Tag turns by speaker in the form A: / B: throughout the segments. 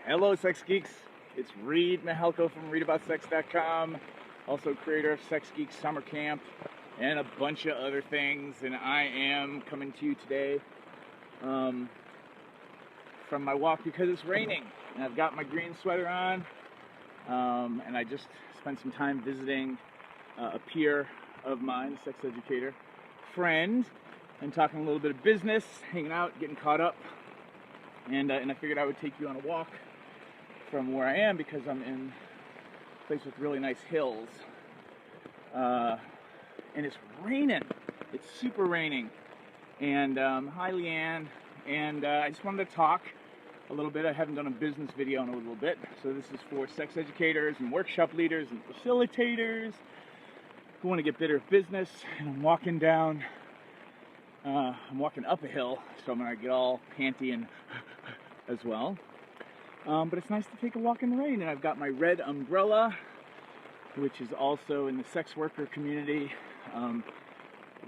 A: Hello, Sex Geeks. It's Reid from ReidAboutSex.com, also creator of Sex Geek Summer Camp and a bunch of other things. And I am coming to you today from my walk because it's raining. And I've got my green sweater on, and I just spent some time visiting a peer of mine, a sex educator friend, and talking a little bit of business, hanging out, getting caught up. And I figured I would take you on a walk from where I am because I'm in a place with really nice hills. And it's raining. It's super raining. And hi, Leanne. And I just wanted to talk a little bit. I haven't done a business video in a little bit. So this is for sex educators and workshop leaders and facilitators who want to get better at business. And I'm walking up a hill, so I'm going to get all panty and as well. But it's nice to take a walk in the rain, and I've got my red umbrella, which is also in the sex worker community.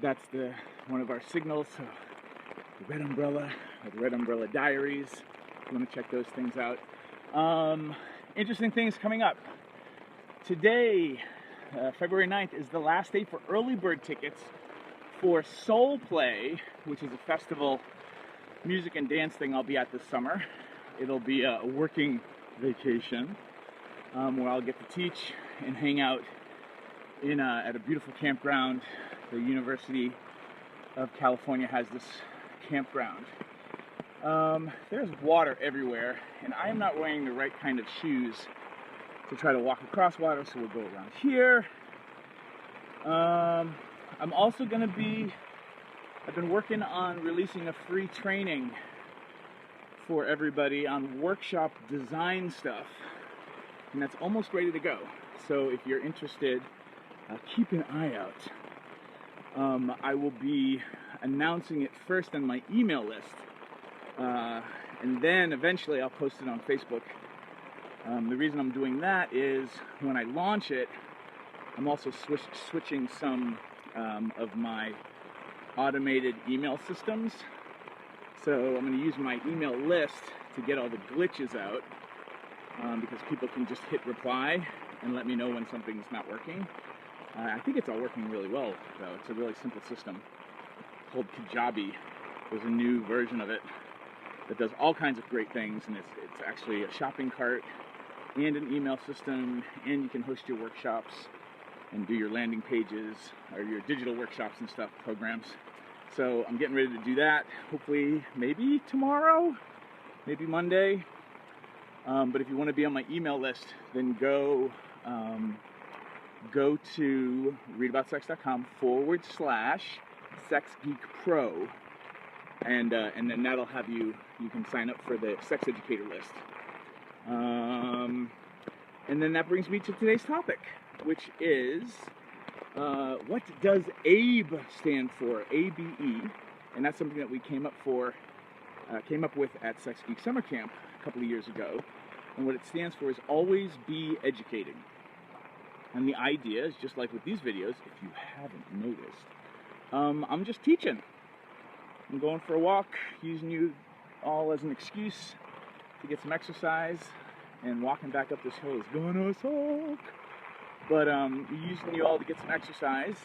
A: That's one of our signals, so the red umbrella, or the Red Umbrella Diaries, if you want to check those things out. Interesting things coming up. Today, February 9th, is the last day for early bird tickets for Soul Play, which is a festival music and dance thing I'll be at this summer. It'll be a working vacation where I'll get to teach and hang out at a beautiful campground. The University of California has this campground. There's water everywhere, and I'm not wearing the right kind of shoes to try to walk across water, so we'll go around here. I'm also going to I've been working on releasing a free training for everybody on workshop design stuff, and that's almost ready to go. So if you're interested, keep an eye out. I will be announcing it first on my email list, and then eventually I'll post it on Facebook. The reason I'm doing that is when I launch it, I'm also switching some of my automated email systems. So I'm going to use my email list to get all the glitches out, because people can just hit reply and let me know when something's not working. I think it's all working really well, though. It's a really simple system called Kajabi. There's a new version of it that does all kinds of great things, and it's actually a shopping cart and an email system, and you can host your workshops and do your landing pages or your digital workshops and stuff, programs. So I'm getting ready to do that, hopefully maybe tomorrow, maybe Monday. But if you want to be on my email list, then go to reidaboutsexcom /SexGeekPro, and then that'll have you can sign up for the sex educator list. And then that brings me to today's topic, which is what does ABE stand for? ABE, and that's something that we came up with at Sex Geek Summer Camp a couple of years ago. And what it stands for is always be educating. And the idea is, just like with these videos, if you haven't noticed, I'm just teaching. I'm going for a walk, using you all as an excuse to get some exercise, and walking back up this hill is gonna suck. But using you all to get some exercise,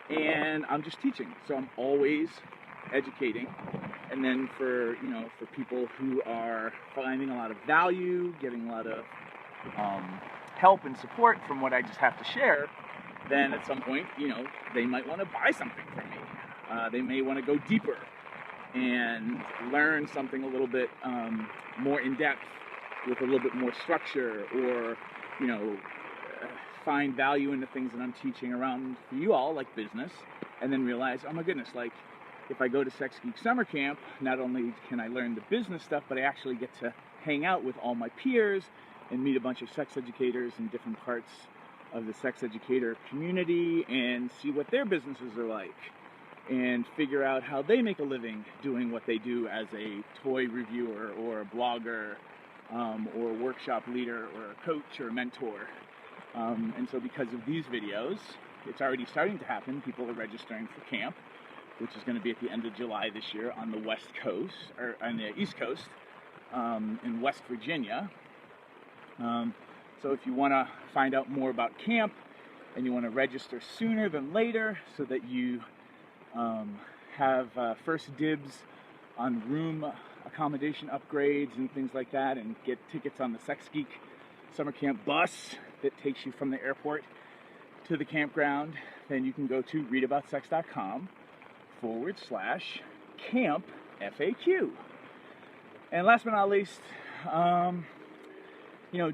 A: and I'm just teaching. So I'm always educating. And then for people who are finding a lot of value, getting a lot of help and support from what I just have to share, then at some point, they might want to buy something from me. They may want to go deeper and learn something a little bit more in depth with a little bit more structure, or find value in the things that I'm teaching around for you all, like business, and then realize, oh my goodness, like if I go to Sex Geek Summer Camp, not only can I learn the business stuff, but I actually get to hang out with all my peers and meet a bunch of sex educators in different parts of the sex educator community and see what their businesses are like, and figure out how they make a living doing what they do as a toy reviewer or a blogger, or a workshop leader or a coach or a mentor. And so because of these videos, it's already starting to happen. People are registering for camp, which is going to be at the end of July this year on the West Coast, or on the East Coast. in West Virginia. So if you want to find out more about camp and you want to register sooner than later so that you have first dibs on room accommodation upgrades and things like that, and get tickets on the Sex Geek summer camp bus that takes you from the airport to the campground, then you can go to readaboutsex.com/camp FAQ. And last but not least,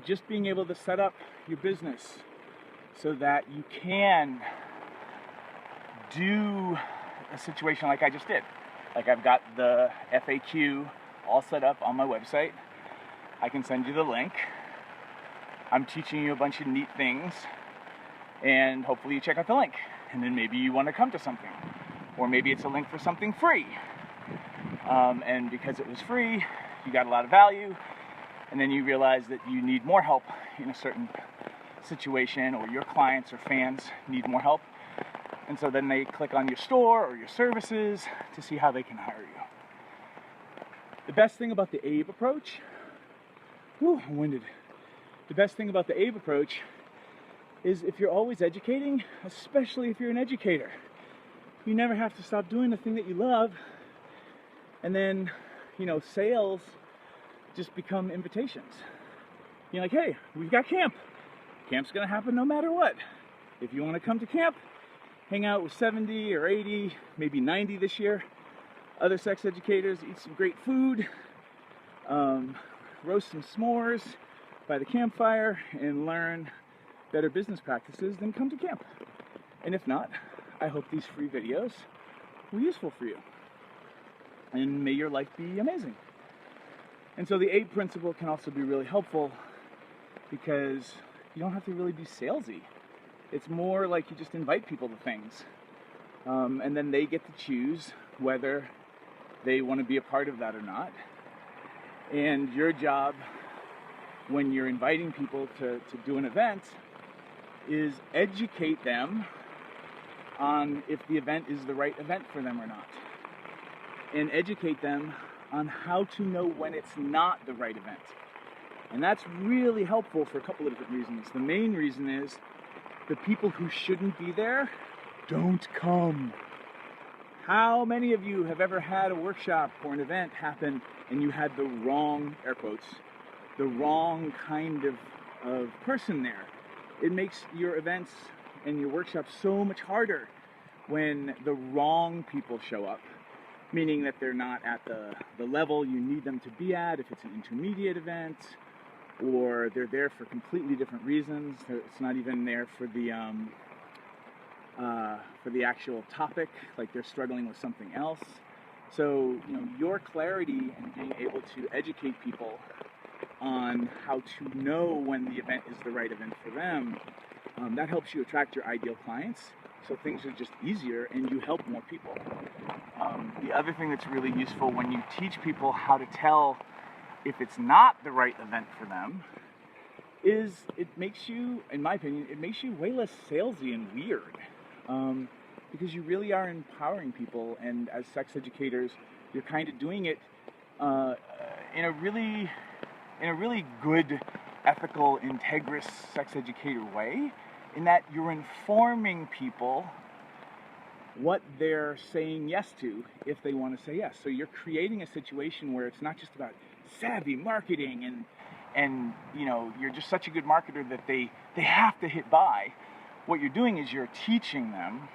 A: just being able to set up your business so that you can do a situation like I just did. Like, I've got the FAQ all set up on my website. I can send you the link. I'm teaching you a bunch of neat things, and hopefully you check out the link. And then maybe you want to come to something. Or maybe it's a link for something free. And because it was free, you got a lot of value, and then you realize that you need more help in a certain situation, or your clients or fans need more help. And so then they click on your store or your services to see how they can hire you. The best thing about the ABE approach, I'm winded. The best thing about the ABE approach is if you're always educating, especially if you're an educator, you never have to stop doing the thing that you love. And then, sales just become invitations. You're like, hey, we've got camp. Camp's gonna happen no matter what. If you wanna come to camp, hang out with 70 or 80, maybe 90 this year, other sex educators, eat some great food, roast some s'mores by the campfire, and learn better business practices, then come to camp. And if not, I hope these free videos were useful for you. And may your life be amazing. And so the ABE principle can also be really helpful because you don't have to really be salesy. It's more like you just invite people to things. And then they get to choose whether they want to be a part of that or not. And your job when you're inviting people to do an event is educate them on if the event is the right event for them or not. And educate them on how to know when it's not the right event. And that's really helpful for a couple of different reasons. The main reason is the people who shouldn't be there don't come. How many of you have ever had a workshop or an event happen and you had the wrong, air quotes, the wrong kind of person there? It makes your events and your workshops so much harder when the wrong people show up, meaning that they're not at the level you need them to be at if it's an intermediate event, or they're there for completely different reasons. It's not even there for the actual topic, like they're struggling with something else. So, your clarity and being able to educate people on how to know when the event is the right event for them, that helps you attract your ideal clients. So things are just easier and you help more people. The other thing that's really useful when you teach people how to tell if it's not the right event for them is it makes you, in my opinion, it makes you way less salesy and weird. Because you really are empowering people, and as sex educators, you're kind of doing it in a really good, ethical, integrous sex educator way, in that you're informing people what they're saying yes to if they want to say yes. So you're creating a situation where it's not just about savvy marketing and you're just such a good marketer that they have to hit buy. What you're doing is you're teaching them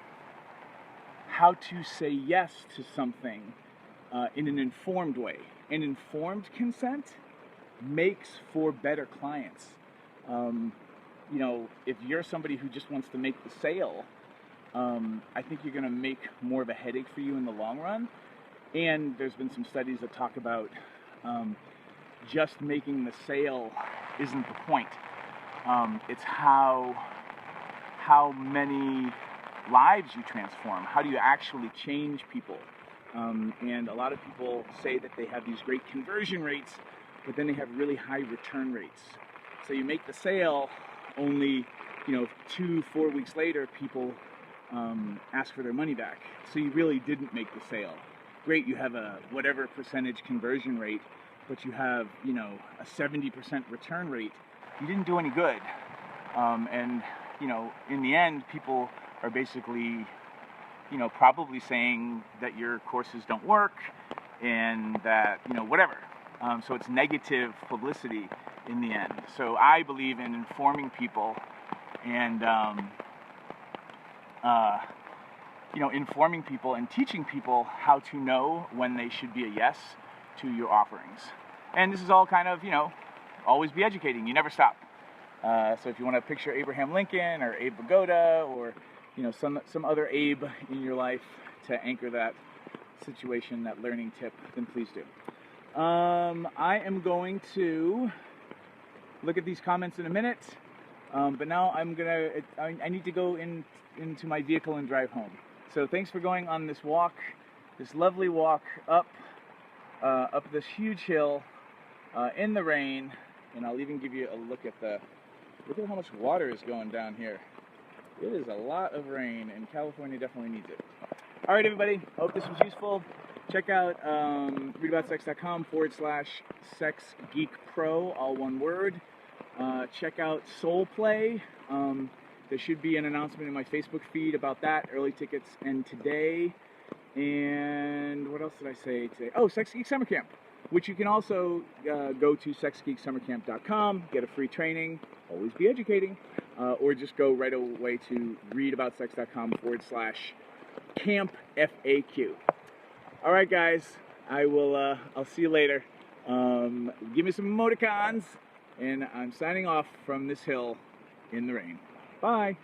A: how to say yes to something in an informed way. And informed consent makes for better clients. If you're somebody who just wants to make the sale, I think you're going to make more of a headache for you in the long run. And there's been some studies that talk about just making the sale isn't the point. It's how many lives you transform. How do you actually change people? And a lot of people say that they have these great conversion rates, but then they have really high return rates. So you make the sale, only 2-4 weeks later, people ask for their money back. So you really didn't make the sale. Great, you have a whatever percentage conversion rate, but you have, you know, a 70% return rate, you didn't do any good. And, you know, in the end, people are basically, you know, probably saying that your courses don't work and that, you know, whatever. So it's negative publicity in the end. So I believe in informing people and, you know, informing people and teaching people how to know when they should be a yes to your offerings. And this is all kind of, you know, always be educating. You never stop. So if you want to picture Abraham Lincoln or Abe Vigoda or, you know, some other Abe in your life to anchor that situation, that learning tip, then please do. I am going to look at these comments in a minute, but now I need to go into my vehicle and drive home. So thanks for going on this walk, this lovely walk up this huge hill in the rain, and I'll even give you a look at how much water is going down here. It is a lot of rain, and California definitely needs it. All right, everybody. Hope this was useful. Check out readaboutsex.com/SexGeekPro, all one word. Check out Soul Play. There should be an announcement in my Facebook feed about that. Early tickets end today. And what else did I say today? Oh, Sex Geek Summer Camp, which you can also go to sexgeeksummercamp.com, get a free training, always be educating, or just go right away to readaboutsex.com/campfaq. All right, guys, I'll see you later. Give me some emoticons, and I'm signing off from this hill in the rain. Bye.